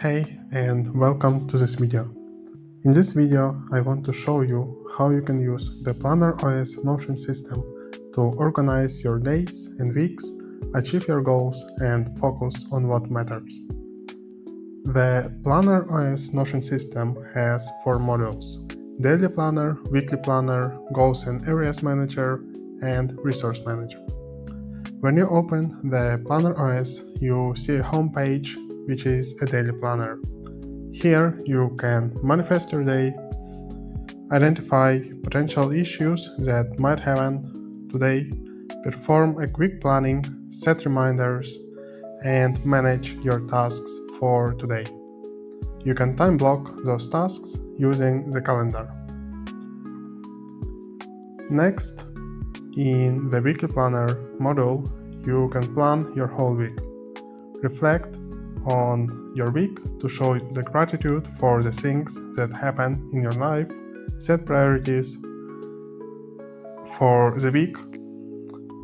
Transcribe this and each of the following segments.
Hey, and welcome to this video. In this video, I want to show you how you can use the Planner OS Notion system to organize your days and weeks, achieve your goals, and focus on what matters. The Planner OS Notion system has 4 modules: Daily Planner, Weekly Planner, Goals and Areas Manager, and Resource Manager. When you open the Planner OS, you see a home page, which is a daily planner. Here you can manifest your day, identify potential issues that might happen today, perform a quick planning, set reminders, and manage your tasks for today. You can time block those tasks using the calendar. Next, in the Weekly Planner module, you can plan your whole week. Reflect on your week to show the gratitude for the things that happen in your life, set priorities for the week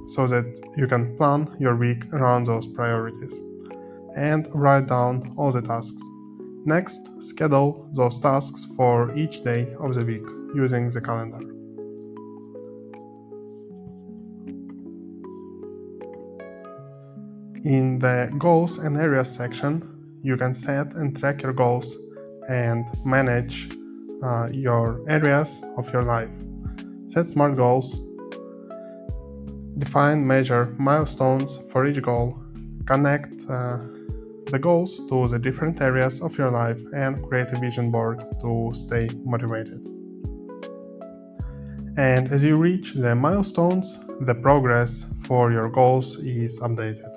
so that you can plan your week around those priorities, and write down all the tasks. Next, schedule those tasks for each day of the week using the calendar. In the Goals and Areas section, you can set and track your goals and manage your areas of your life. Set SMART goals, define, measure milestones for each goal, connect the goals to the different areas of your life, and create a vision board to stay motivated. And as you reach the milestones, the progress for your goals is updated.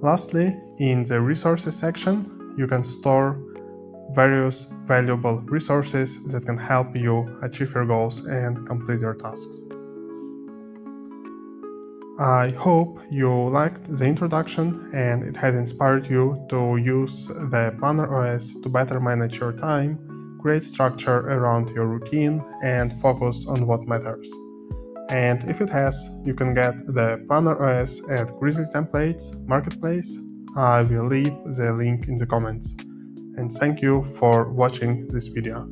Lastly, in the Resources section, you can store various valuable resources that can help you achieve your goals and complete your tasks. I hope you liked the introduction and it has inspired you to use the Planner OS to better manage your time, create structure around your routine, and focus on what matters. And if it has, you can get the Planner OS at Grizzly Templates Marketplace. I will leave the link in the comments. And thank you for watching this video.